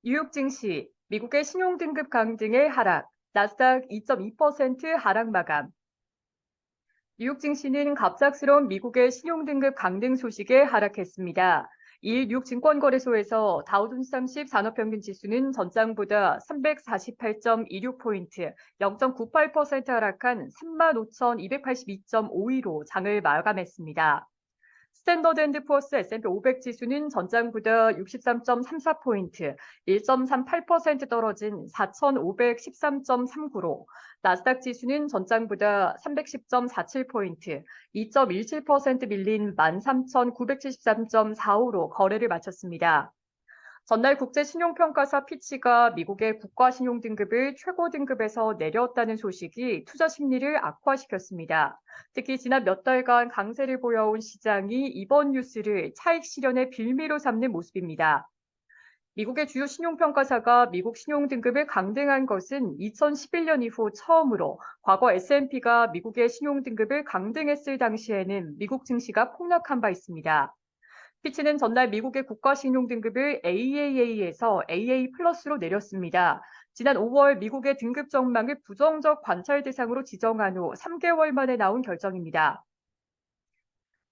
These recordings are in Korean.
뉴욕 증시, 미국의 신용등급 강등의 하락, 나스닥 2.2% 하락 마감. 뉴욕 증시는 갑작스러운 미국의 신용등급 강등 소식에 하락했습니다. 2일 뉴욕 증권거래소에서 다우존스 30 산업평균 지수는 전장보다 348.26포인트, 0.98% 하락한 35,282.52로 장을 마감했습니다. 스탠더드 앤드 푸어스 S&P 500 지수는 전장보다 63.34포인트, 1.38% 떨어진 4,513.39로, 나스닥 지수는 전장보다 310.47포인트, 2.17% 밀린 13,973.45로 거래를 마쳤습니다. 전날 국제신용평가사 피치가 미국의 국가신용등급을 최고 등급에서 내렸다는 소식이 투자 심리를 악화시켰습니다. 특히 지난 몇 달간 강세를 보여온 시장이 이번 뉴스를 차익 실현의 빌미로 삼는 모습입니다. 미국의 주요 신용평가사가 미국 신용등급을 강등한 것은 2011년 이후 처음으로 과거 S&P가 미국의 신용등급을 강등했을 당시에는 미국 증시가 폭락한 바 있습니다. 피치는 전날 미국의 국가신용등급을 AAA에서 AA 플러스로 내렸습니다. 지난 5월 미국의 등급 전망을 부정적 관찰 대상으로 지정한 후 3개월 만에 나온 결정입니다.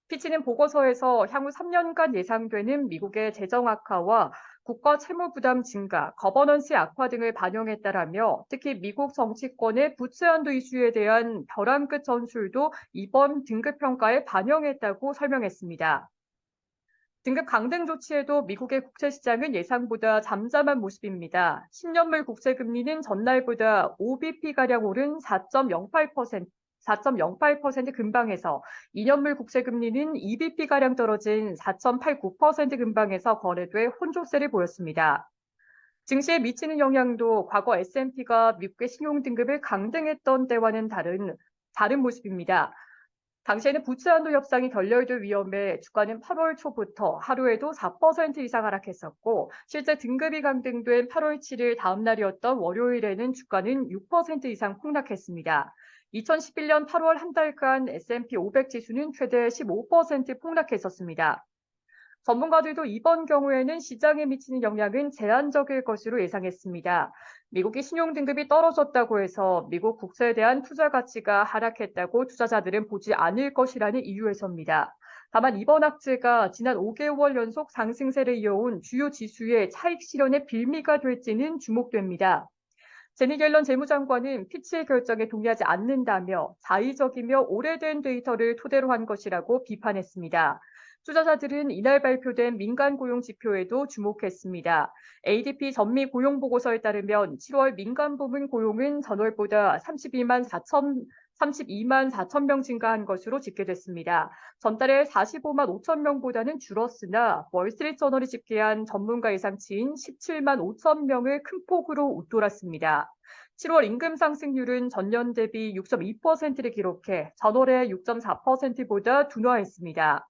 피치는 보고서에서 향후 3년간 예상되는 미국의 재정 악화와 국가 채무 부담 증가, 거버넌스 악화 등을 반영했다라며 특히 미국 정치권의 부채 한도 이슈에 대한 벼랑 끝 전술도 이번 등급 평가에 반영했다고 설명했습니다. 등급 강등 조치에도 미국의 국채 시장은 예상보다 잠잠한 모습입니다. 10년물 국채 금리는 전날보다 5bp가량 오른 4.08% 근방에서 2년물 국채 금리는 2bp가량 떨어진 4.89% 근방에서 거래돼 혼조세를 보였습니다. 증시에 미치는 영향도 과거 S&P가 미국의 신용등급을 강등했던 때와는 다른 모습입니다. 당시에는 부채 한도 협상이 결렬될 위험에 주가는 8월 초부터 하루에도 4% 이상 하락했었고 실제 등급이 강등된 8월 7일 다음 날이었던 월요일에는 주가는 6% 이상 폭락했습니다. 2011년 8월 한 달간 S&P 500 지수는 최대 15% 폭락했었습니다. 전문가들도 이번 경우에는 시장에 미치는 영향은 제한적일 것으로 예상했습니다. 미국이 신용등급이 떨어졌다고 해서 미국 국채에 대한 투자 가치가 하락했다고 투자자들은 보지 않을 것이라는 이유에서입니다. 다만 이번 악재가 지난 5개월 연속 상승세를 이어온 주요 지수의 차익 실현의 빌미가 될지는 주목됩니다. 제니 갤런 재무장관은 피치의 결정에 동의하지 않는다며 자의적이며 오래된 데이터를 토대로 한 것이라고 비판했습니다. 투자자들은 이날 발표된 민간 고용 지표에도 주목했습니다. ADP 전미 고용 보고서에 따르면 7월 민간 부문 고용은 전월보다 32만 4천 명 증가한 것으로 집계됐습니다. 전달에 45만 5천 명보다는 줄었으나 월스트리트저널이 집계한 전문가 예상치인 17만 5천 명을 큰 폭으로 웃돌았습니다. 7월 임금 상승률은 전년 대비 6.2%를 기록해 전월의 6.4%보다 둔화했습니다.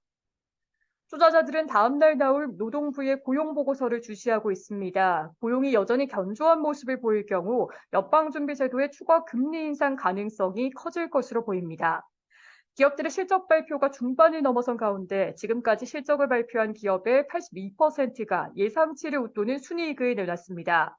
투자자들은 다음 날 나올 노동부의 고용 보고서를 주시하고 있습니다. 고용이 여전히 견조한 모습을 보일 경우 연방준비제도의 추가 금리 인상 가능성이 커질 것으로 보입니다. 기업들의 실적 발표가 중반을 넘어선 가운데 지금까지 실적을 발표한 기업의 82%가 예상치를 웃도는 순이익을 내놨습니다.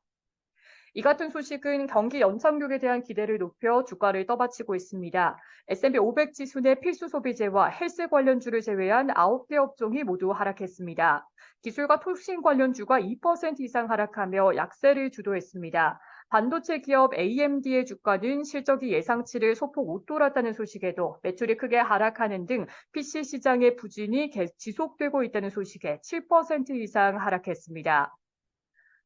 이 같은 소식은 경기 연착륙에 대한 기대를 높여 주가를 떠받치고 있습니다. S&P 500 지수 내 필수 소비재와 헬스 관련주를 제외한 9개 업종이 모두 하락했습니다. 기술과 통신 관련주가 2% 이상 하락하며 약세를 주도했습니다. 반도체 기업 AMD의 주가는 실적이 예상치를 소폭 웃돌았다는 소식에도 매출이 크게 하락하는 등 PC 시장의 부진이 지속되고 있다는 소식에 7% 이상 하락했습니다.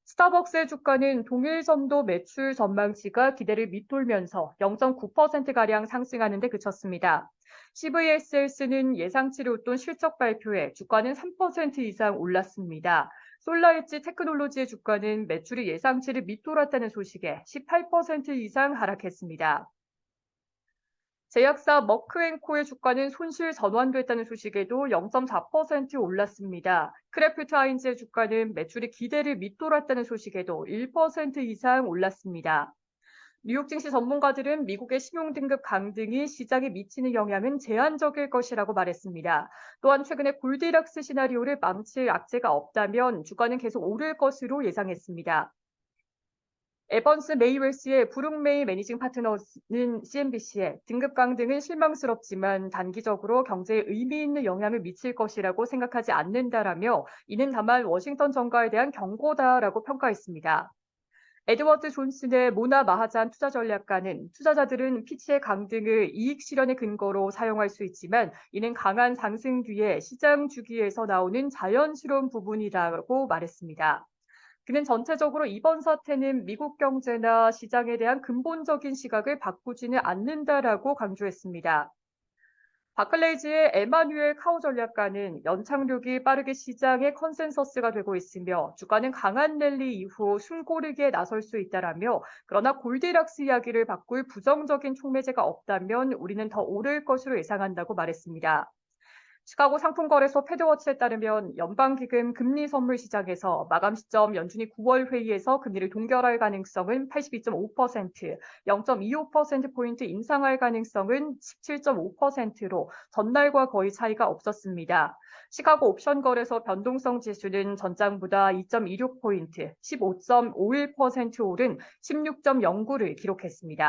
스타벅스의 주가는 동일점도 매출 전망치가 기대를 밑돌면서 0.9%가량 상승하는 데 그쳤습니다. CVSLC는 예상치를 웃돈 실적 발표에 주가는 3% 이상 올랐습니다. 솔라엣지 테크놀로지의 주가는 매출이 예상치를 밑돌았다는 소식에 18% 이상 하락했습니다. 제약사 머크앤코의 주가는 손실 전환됐다는 소식에도 0.4% 올랐습니다. 크래프트 하인즈의 주가는 매출이 기대를 밑돌았다는 소식에도 1% 이상 올랐습니다. 뉴욕 증시 전문가들은 미국의 신용등급 강등이 시장에 미치는 영향은 제한적일 것이라고 말했습니다. 또한 최근에 골디락스 시나리오를 망칠 악재가 없다면 주가는 계속 오를 것으로 예상했습니다. 에번스 메이웰스의 브룩메이 매니징 파트너는 CNBC에 등급 강등은 실망스럽지만 단기적으로 경제에 의미 있는 영향을 미칠 것이라고 생각하지 않는다라며 이는 다만 워싱턴 정가에 대한 경고다라고 평가했습니다. 에드워드 존슨의 모나 마하잔 투자전략가는 투자자들은 피치의 강등을 이익 실현의 근거로 사용할 수 있지만 이는 강한 상승 뒤에 시장 주기에서 나오는 자연스러운 부분이라고 말했습니다. 그는 전체적으로 이번 사태는 미국 경제나 시장에 대한 근본적인 시각을 바꾸지는 않는다라고 강조했습니다. 바클레이즈의 에마뉴엘 카우 전략가는 연착륙이 빠르게 시장의 컨센서스가 되고 있으며 주가는 강한 랠리 이후 숨고르기에 나설 수 있다라며 그러나 골디락스 이야기를 바꿀 부정적인 촉매제가 없다면 우리는 더 오를 것으로 예상한다고 말했습니다. 시카고 상품거래소 패드워치에 따르면 연방기금 금리 선물 시장에서 마감 시점 연준이 9월 회의에서 금리를 동결할 가능성은 82.5%, 0.25%포인트 인상할 가능성은 17.5%로 전날과 거의 차이가 없었습니다. 시카고 옵션 거래소 변동성 지수는 전장보다 2.26포인트, 15.51% 오른 16.09를 기록했습니다.